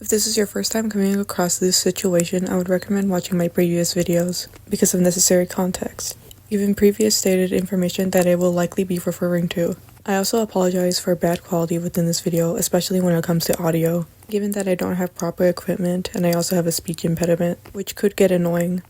If this is your first time coming across this situation, I would recommend watching my previous videos because of necessary context, given previous stated information that it will likely be referring to. I also apologize for bad quality within this video, especially when it comes to audio, given that I don't have proper equipment and I also have a speech impediment, which could get annoying.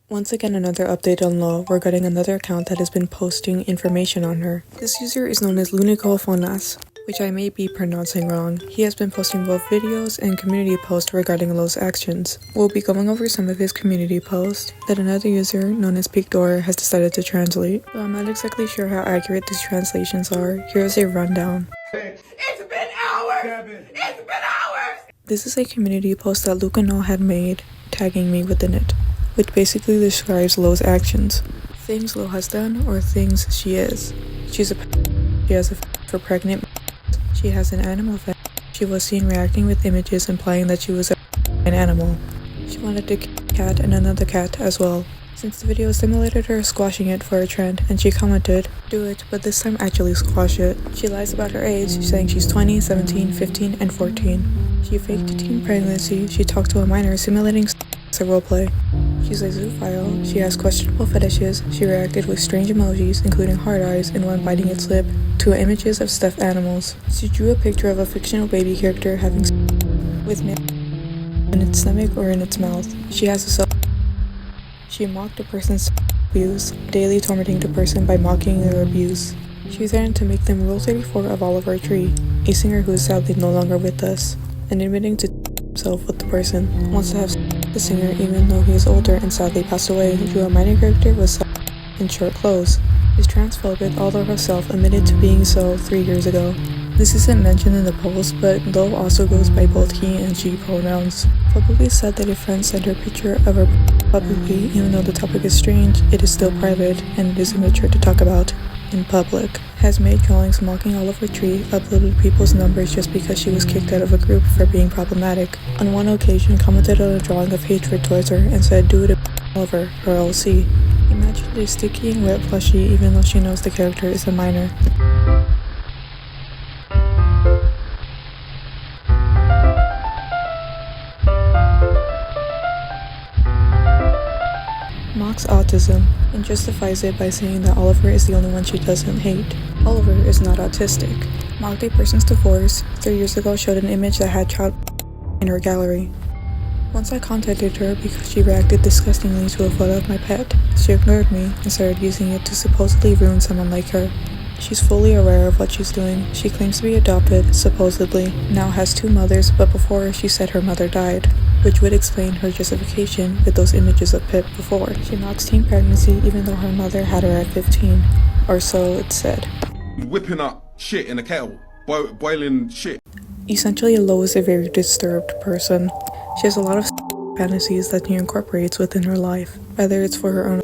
Once again, another update on Lo regarding another account that has been posting information on her. This user is known as Lunico Fonas, which I may be pronouncing wrong. He has been posting both videos and community posts regarding Lo's actions. We'll be going over some of his community posts that another user known as Pictor has decided to translate. Though I'm not exactly sure how accurate these translations are, here's a rundown. It's been hours! It's been hours! This is a community post that Lucano had made, tagging me within it, which basically describes Lo's actions. Things Lo has done or things she is. She has a for pregnant. She has an animal fan. She was seen reacting with images implying that she was an animal. She wanted a cat and another cat as well. Since the video simulated her squashing it for a trend, and she commented, "Do it, but this time actually squash it." She lies about her age, saying she's 20, 17, 15, and 14. She faked a teen pregnancy. She talked to a minor simulating a roleplay. She's a zoophile. She has questionable fetishes. She reacted with strange emojis, including hard eyes and one biting its lip, to images of stuffed animals. She drew a picture of a fictional baby character having with in its stomach or in its mouth. She has a self. She mocked a person's abuse, daily tormenting the person by mocking their abuse. She threatened to make them Rule 34 of Oliver Tree, a singer who is sadly no longer with us, and admitting to himself with the person. Wants to have the singer even though he is older and sadly passed away. Drew a minor character with in short clothes. Is transphobic, although herself admitted to being so 3 years ago. This isn't mentioned in the post, but Lo also goes by both he and she pronouns. Publicly said that a friend sent her a picture of her publicly. Even though the topic is strange, it is still private and it is immature to talk about in public. Has made drawings mocking Oliver Tree, uploaded people's numbers just because she was kicked out of a group for being problematic. On one occasion, commented on a drawing of hatred towards her and said, "Do it Oliver, or LC." Imagined a sticky and wet plushie even though she knows the character is a minor. Mocks autism and justifies it by saying that Oliver is the only one she doesn't hate. Oliver is not autistic. Mocked a person's divorce. 3 years ago showed an image that had child in her gallery. Once I contacted her because she reacted disgustingly to a photo of my pet. She ignored me and started using it to supposedly ruin someone like her. She's fully aware of what she's doing. She claims to be adopted, supposedly, now has 2 mothers, but before she said her mother died, which would explain her justification with those images of Pip before. She mocks teen pregnancy even though her mother had her at 15, or so it's said. Whipping up shit in a kettle, boiling shit. Essentially, Lo is a very disturbed person. She has a lot of fantasies that she incorporates within her life, whether it's for her own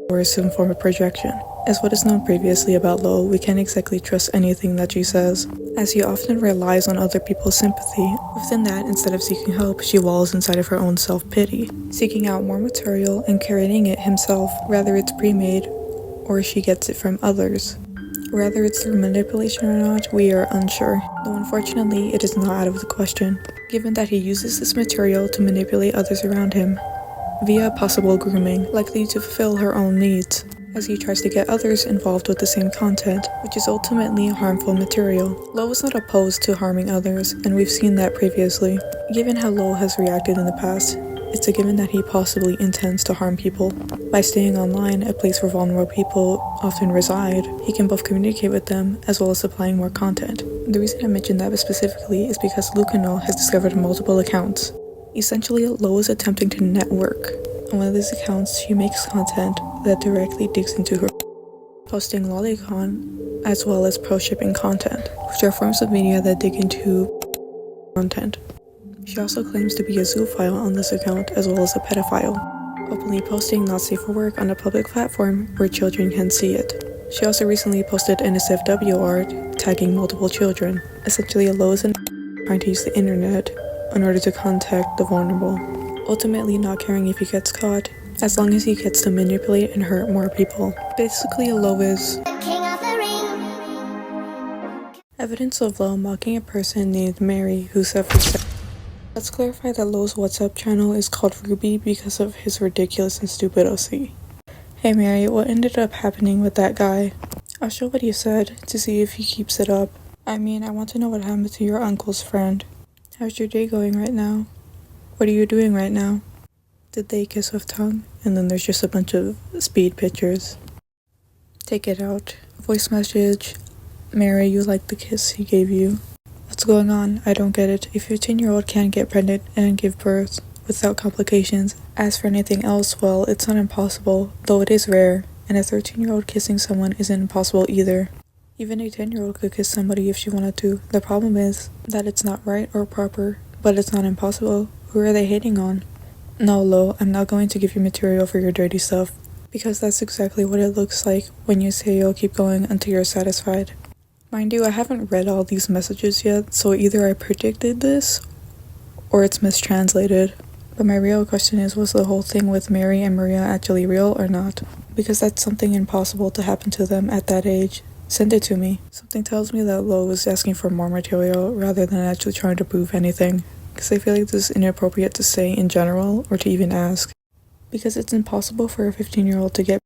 or some form of projection. As what is known previously about Lo, we can't exactly trust anything that she says, as she often relies on other people's sympathy. Within that, instead of seeking help, she wallows inside of her own self-pity, seeking out more material and creating it himself, whether it's pre-made or she gets it from others. Whether it's through manipulation or not, we are unsure, though unfortunately it is not out of the question, given that he uses this material to manipulate others around him, via possible grooming, likely to fulfill her own needs, as he tries to get others involved with the same content, which is ultimately harmful material. Lo is not opposed to harming others, and we've seen that previously. Given how Lo has reacted in the past, it's a given that he possibly intends to harm people. By staying online, a place where vulnerable people often reside, he can both communicate with them as well as supplying more content. The reason I mentioned that specifically is because Lucano has discovered multiple accounts. Essentially, Lo is attempting to network. On one of these accounts, she makes content that directly digs into her, posting lolicon as well as pro-shipping content, which are forms of media that dig into content. She also claims to be a zoophile on this account as well as a pedophile, openly posting not safe for work on a public platform where children can see it. She also recently posted NSFW art tagging multiple children, essentially a Lo is trying to use the internet in order to contact the vulnerable, ultimately not caring if he gets caught, as long as he gets to manipulate and hurt more people. Basically, Lo is Evidence of Lo mocking a person named Mary who suffered Let's clarify that Lo's WhatsApp channel is called Ruby because of his ridiculous and stupid OC. Hey Mary, what ended up happening with that guy? I'll show what he said to see if he keeps it up. I mean, I want to know what happened to your uncle's friend. How's your day going right now? What are you doing right now? Did they kiss with tongue? And then there's just a bunch of speed pictures. Take it out. Voice message. Mary, you like the kiss he gave you. What's going on? I don't get it. A 15-year-old can't get pregnant and give birth without complications. As for anything else, well, it's not impossible, though it is rare. And a 13-year-old kissing someone isn't impossible either. Even a 10-year-old could kiss somebody if she wanted to. The problem is that it's not right or proper, but it's not impossible. Who are they hating on? No, Lo, I'm not going to give you material for your dirty stuff, because that's exactly what it looks like when you say you'll keep going until you're satisfied. Mind you, I haven't read all these messages yet, so either I predicted this, or it's mistranslated. But my real question is, was the whole thing with Mary and Maria actually real or not? Because that's something impossible to happen to them at that age. Send it to me. Something tells me that Lo was asking for more material rather than actually trying to prove anything. Because I feel like this is inappropriate to say in general, or to even ask. Because it's impossible for a 15-year-old to get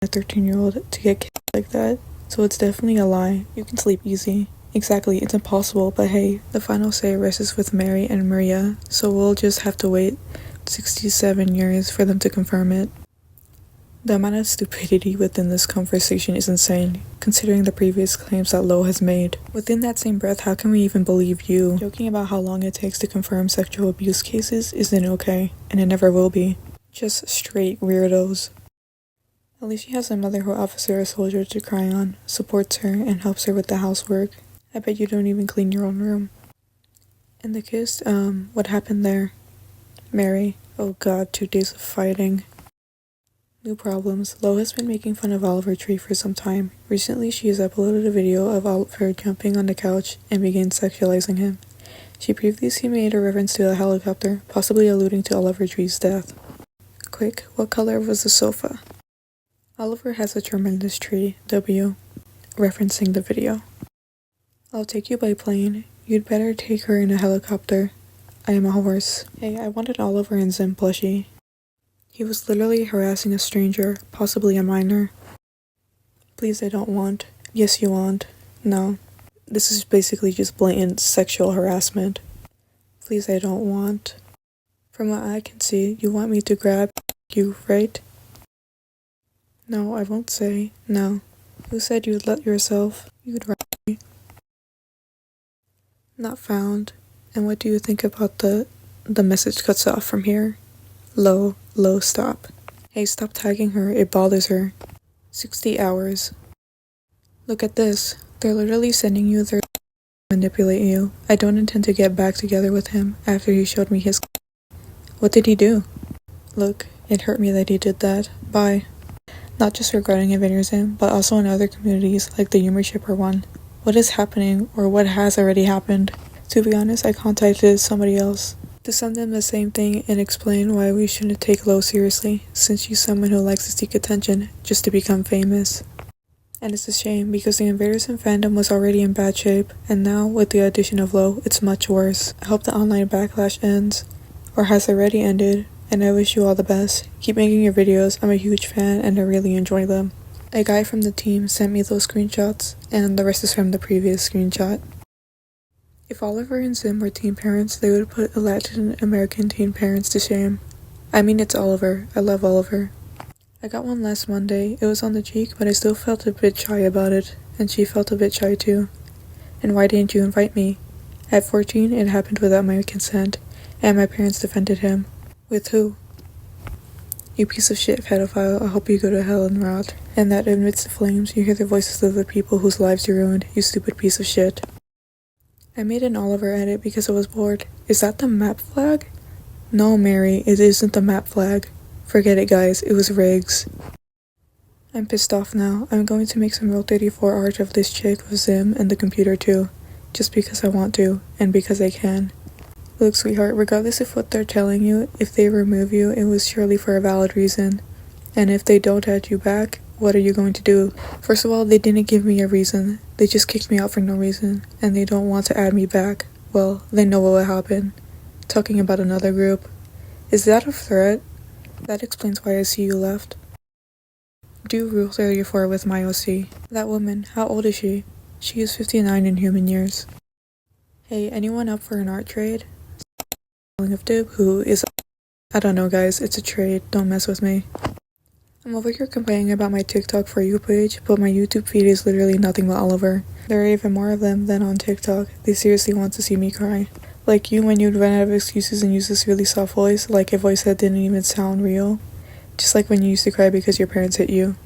a 13-year-old to get kissed like that. So it's definitely a lie. You can sleep easy. Exactly, it's impossible, but hey, the final say rests with Mary and Maria, so we'll just have to wait 67 years for them to confirm it. The amount of stupidity within this conversation is insane, considering the previous claims that Lo has made. Within that same breath, how can we even believe you? Joking about how long it takes to confirm sexual abuse cases isn't okay, and it never will be. Just straight weirdos. At least she has a mother who offers her a soldier to cry on, supports her, and helps her with the housework. I bet you don't even clean your own room. And the kiss, what happened there? Mary, oh god, 2 days of fighting. New problems. Lo has been making fun of Oliver Tree for some time. Recently, she has uploaded a video of Oliver jumping on the couch and began sexualizing him. She previously made a reference to a helicopter, possibly alluding to Oliver Tree's death. Quick, what color was the sofa? Oliver has a tremendous tree, W, referencing the video. I'll take you by plane. You'd better take her in a helicopter. I am a horse. Hey, I wanted Oliver and Zim plushie. He was literally harassing a stranger, possibly a minor. Please, I don't want. Yes, you want. No. This is basically just blatant sexual harassment. Please, I don't want. From what I can see, you want me to grab you, right? No, I won't say. No. Who said you'd let yourself? You'd ride me. Not found. And what do you think about the message cuts off from here? Lo, stop. Hey, stop tagging her, it bothers her. 60 hours. Look at this. They're literally sending you their manipulate you. I don't intend to get back together with him after he showed me his. What did he do? Look, it hurt me that he did that. Bye. Not just regarding evangelism, but also in other communities like the Humor Shipper one. What is happening, or what has already happened? To be honest, I contacted somebody else to send them the same thing and explain why we shouldn't take Lo seriously, since she's someone who likes to seek attention just to become famous. And it's a shame, because the Invadersm fandom was already in bad shape, and now, with the addition of Lo, it's much worse. I hope the online backlash ends, or has already ended, and I wish you all the best. Keep making your videos, I'm a huge fan and I really enjoy them. A guy from the team sent me those screenshots, and the rest is from the previous screenshot. If Oliver and Zim were teen parents, they would put Latin American teen parents to shame. I mean, it's Oliver. I love Oliver. I got one last Monday. It was on the cheek, but I still felt a bit shy about it, and she felt a bit shy too. And why didn't you invite me? At 14, it happened without my consent, and my parents defended him. With who? You piece of shit pedophile, I hope you go to hell and rot. And that amidst the flames, you hear the voices of the people whose lives you ruined, you stupid piece of shit. I made an Oliver edit because I was bored. Is that the map flag? No, Mary, it isn't the map flag. Forget it, guys, it was Riggs. I'm pissed off now. I'm going to make some Rule 34 art of this chick with Zim and the computer too. Just because I want to, and because I can. Look, sweetheart, regardless of what they're telling you, if they remove you, it was surely for a valid reason. And if they don't add you back, what are you going to do? First of all, they didn't give me a reason. They just kicked me out for no reason, and they don't want to add me back. Well, they know what will happen. Talking about another group. Is that a threat? That explains why I see you left. Do Rule 34 with my OC. That woman, how old is she? She is 59 in human years. Hey, anyone up for an art trade? Of Dib, who is... I don't know guys, it's a trade, don't mess with me. I'm over here complaining about my TikTok For You page, but my YouTube feed is literally nothing but Oliver. There are even more of them than on TikTok. They seriously want to see me cry. Like you when you'd run out of excuses and use this really soft voice, like a voice that didn't even sound real. Just like when you used to cry because your parents hit you.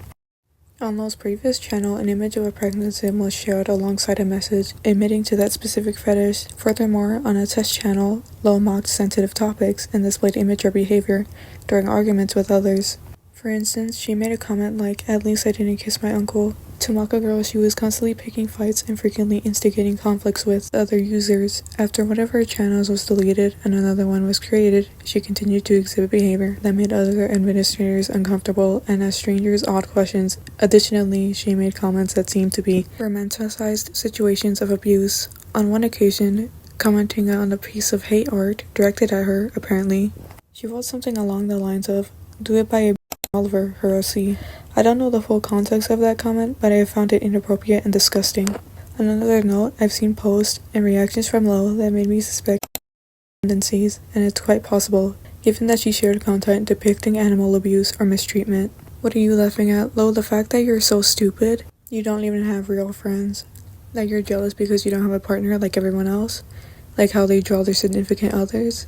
On Lo's previous channel, an image of a pregnant sim was shared alongside a message admitting to that specific fetish. Furthermore, on a test channel, Lo mocked sensitive topics and displayed immature behavior during arguments with others. For instance, she made a comment like, "At least I didn't kiss my uncle," to mock a girl she was constantly picking fights and frequently instigating conflicts with other users. After one of her channels was deleted and another one was created, she continued to exhibit behavior that made other administrators uncomfortable and asked strangers odd questions. Additionally, she made comments that seemed to be romanticized situations of abuse. On one occasion, commenting on a piece of hate art directed at her, apparently, she wrote something along the lines of, "Do it by a Oliver, her OC." I don't know the full context of that comment, but I found it inappropriate and disgusting. On another note, I've seen posts and reactions from Lo that made me suspect tendencies, and it's quite possible, given that she shared content depicting animal abuse or mistreatment. What are you laughing at, Lo? The fact that you're so stupid? You don't even have real friends? That you're jealous because you don't have a partner like everyone else? Like how they draw their significant others?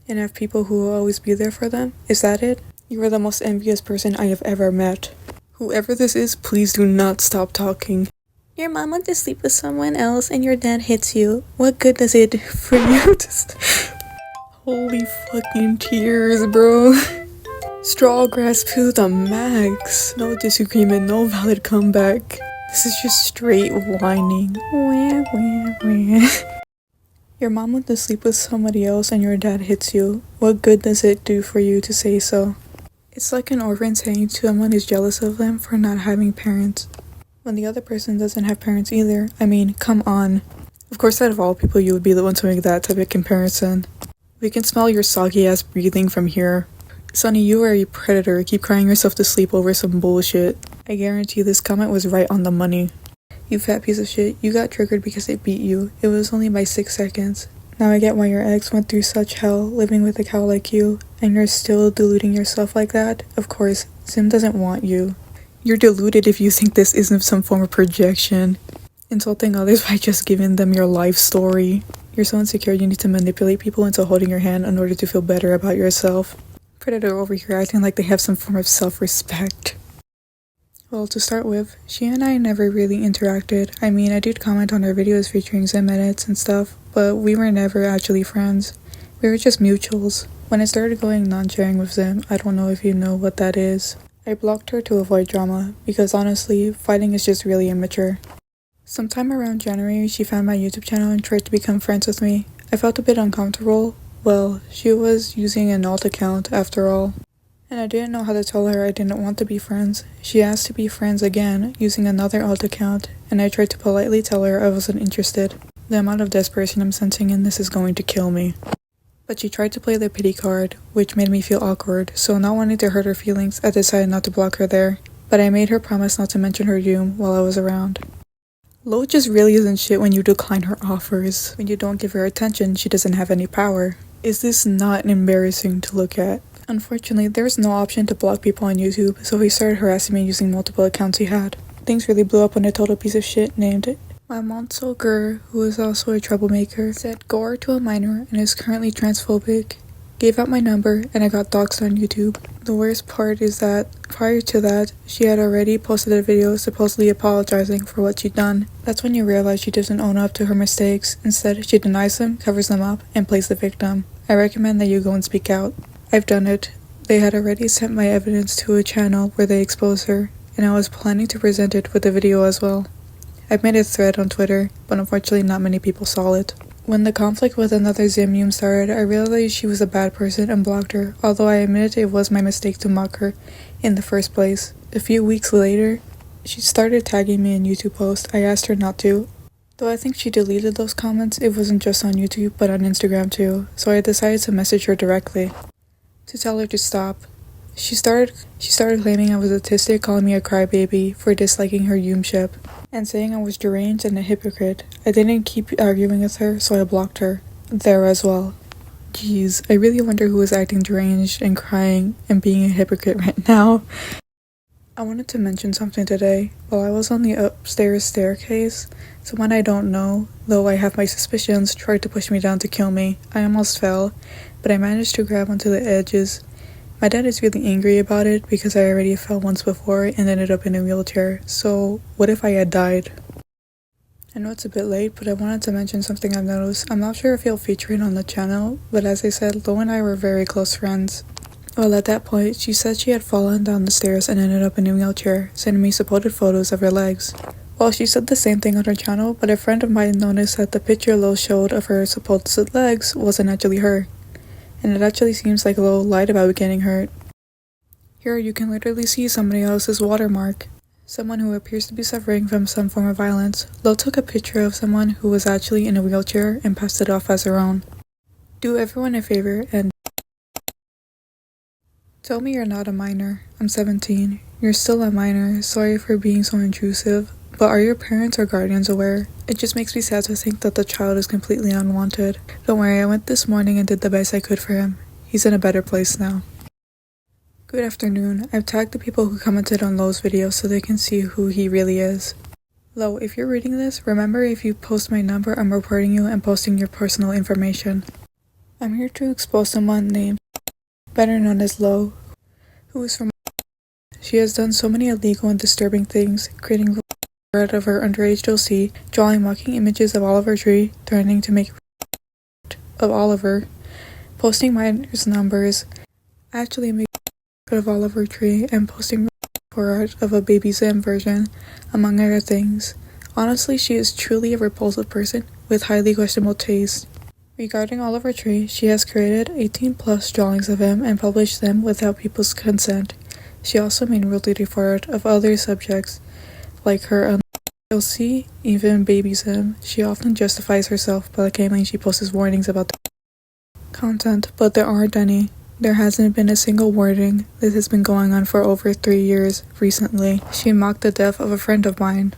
And have people who will always be there for them? Is that it? You are the most envious person I have ever met. Whoever this is, please do not stop talking. Your mom went to sleep with someone else and your dad hits you. What good does it do for you to Holy fucking tears, bro. Straw grass to the max. No disagreement, no valid comeback. This is just straight whining. Wah, wah, wah. Your mom went to sleep with somebody else and your dad hits you. What good does it do for you to say so? It's like an orphan saying to someone who's jealous of them for not having parents, when the other person doesn't have parents either. I mean, come on. Of course, out of all people, you would be the one to make that type of comparison. We can smell your soggy ass breathing from here. Sonny, you are a predator. Keep crying yourself to sleep over some bullshit. I guarantee this comment was right on the money. You fat piece of shit, you got triggered because it beat you. It was only by 6 seconds. Now I get why your ex went through such hell living with a cow like you, and you're still deluding yourself like that. Of course, Sim doesn't want you. You're deluded if you think this isn't some form of projection. Insulting others by just giving them your life story. You're so insecure you need to manipulate people into holding your hand in order to feel better about yourself. Predator over here acting like they have some form of self-respect. Well, to start with, she and I never really interacted. I mean, I did comment on her videos featuring Sim edits and stuff, but we were never actually friends. We were just mutuals. When I started going non-sharing with Sim, I don't know if you know what that is. I blocked her to avoid drama, because honestly, fighting is just really immature. Sometime around January, she found my YouTube channel and tried to become friends with me. I felt a bit uncomfortable. Well, she was using an alt account after all. And I didn't know how to tell her I didn't want to be friends. She asked to be friends again, using another alt account, and I tried to politely tell her I wasn't interested. The amount of desperation I'm sensing in this is going to kill me. But she tried to play the pity card, which made me feel awkward, so not wanting to hurt her feelings, I decided not to block her there. But I made her promise not to mention her doom while I was around. Lo just really isn't shit when you decline her offers. When you don't give her attention, she doesn't have any power. Is this not embarrassing to look at? Unfortunately, there was no option to block people on YouTube, so he started harassing me using multiple accounts he had. Things really blew up when I told a piece of shit named Mamonso Gur, who is also a troublemaker, said gore to a minor and is currently transphobic, gave out my number, and I got doxxed on YouTube. The worst part is that, prior to that, she had already posted a video supposedly apologizing for what she'd done. That's when you realize she doesn't own up to her mistakes. Instead, she denies them, covers them up, and plays the victim. I recommend that you go and speak out. I've done it. They had already sent my evidence to a channel where they exposed her, and I was planning to present it with a video as well. I've made a thread on Twitter, but unfortunately not many people saw it. When the conflict with another Zimnium started, I realized she was a bad person and blocked her, although I admit it was my mistake to mock her in the first place. A few weeks later, she started tagging me in YouTube posts. I asked her not to. Though I think she deleted those comments, it wasn't just on YouTube but on Instagram too, so I decided to message her directly to tell her to stop. She started claiming I was autistic, calling me a crybaby for disliking her Yoomship, and saying I was deranged and a hypocrite. I didn't keep arguing with her, so I blocked her there as well. Jeez, I really wonder who is acting deranged and crying and being a hypocrite right now. I wanted to mention something today. While I was on the upstairs staircase, someone I don't know, though I have my suspicions, tried to push me down to kill me. I almost fell, but I managed to grab onto the edges. My dad is really angry about it because I already fell once before and ended up in a wheelchair, so what if I had died? I know it's a bit late, but I wanted to mention something I've noticed. I'm not sure if he'll feature it on the channel, but as I said, Lo and I were very close friends. Well, at that point, she said she had fallen down the stairs and ended up in a wheelchair, sending me supported photos of her legs. Well, she said the same thing on her channel, but a friend of mine noticed that the picture Lo showed of her supposed legs wasn't actually her. And it actually seems like Lo lied about getting hurt. Here you can literally see somebody else's watermark. Someone who appears to be suffering from some form of violence. Lo took a picture of someone who was actually in a wheelchair and passed it off as her own. Do everyone a favor and tell me you're not a minor. I'm 17. You're still a minor. Sorry for being so intrusive. But are your parents or guardians aware? It just makes me sad to think that the child is completely unwanted. Don't worry, I went this morning and did the best I could for him. He's in a better place now. Good afternoon. I've tagged the people who commented on Lo's video so they can see who he really is. Lo, if you're reading this, remember if you post my number, I'm reporting you and posting your personal information. I'm here to expose someone named, better known as Lo, who is from. She has done so many illegal and disturbing things, creating out of her underage dossier, drawing mocking images of Oliver Tree, threatening to make of Oliver, posting minors' numbers, actually making of Oliver Tree, and posting art of a Baby Zim version, among other things. Honestly, she is truly a repulsive person with highly questionable taste. Regarding Oliver Tree, she has created 18+ drawings of him and published them without people's consent. She also made nudity for art of other subjects, like her you'll see, even Baby Zim. She often justifies herself by claiming she posts warnings about the content, but there aren't any. There hasn't been a single warning. This has been going on for over 3 years. Recently, she mocked the death of a friend of mine.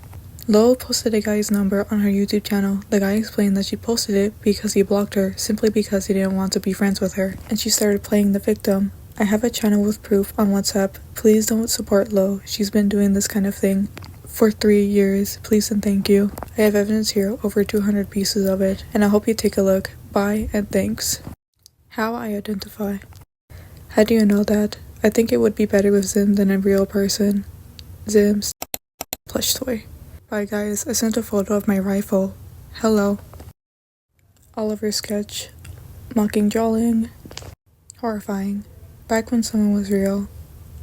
Lo posted a guy's number on her YouTube channel. The guy explained that she posted it because he blocked her, simply because he didn't want to be friends with her, and she started playing the victim. I have a channel with proof on WhatsApp. Please don't support Lo. She's been doing this kind of thing for 3 years. Please and thank you. I have evidence here, over 200 pieces of it, and I hope you take a look. Bye and thanks. How I identify. How do you know that? I think it would be better with Zim than a real person. Zim's plush toy. Bye guys, I sent a photo of my rifle. Hello. Oliver sketch. Mocking drawing. Horrifying. Back when someone was real.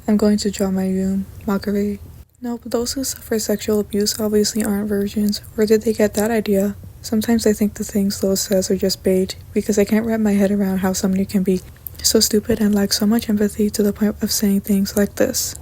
I'm going to draw my room. Mockery. No, but those who suffer sexual abuse obviously aren't virgins. Where did they get that idea? Sometimes I think the things Lo says are just bait, because I can't wrap my head around how somebody can be so stupid and lack so much empathy to the point of saying things like this.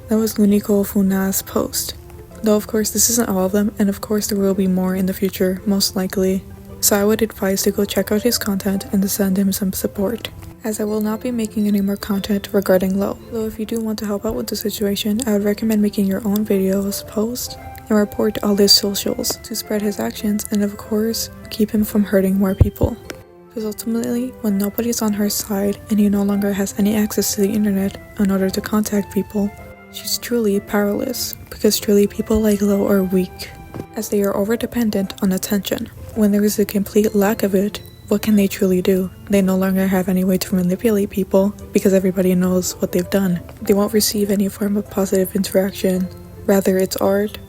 That was Luniko Funa's post. Though of course this isn't all of them, and of course there will be more in the future, most likely. So I would advise to go check out his content and to send him some support, as I will not be making any more content regarding Lo. Though if you do want to help out with the situation, I would recommend making your own videos, post, and report all his socials to spread his actions and of course, keep him from hurting more people. Because ultimately, when nobody's on her side and he no longer has any access to the internet in order to contact people, she's truly powerless, because truly people like Lo are weak, as they are over-dependent on attention. When there is a complete lack of it, what can they truly do? They no longer have any way to manipulate people, because everybody knows what they've done. They won't receive any form of positive interaction, rather it's art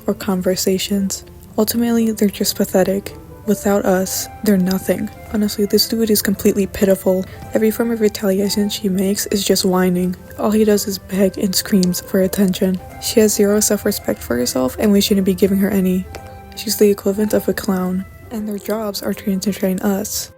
or conversations. Ultimately, they're just pathetic. Without us, they're nothing. Honestly, this dude is completely pitiful. Every form of retaliation she makes is just whining. All he does is beg and screams for attention. She has zero self-respect for herself, and we shouldn't be giving her any. She's the equivalent of a clown, and their jobs are trained to train us.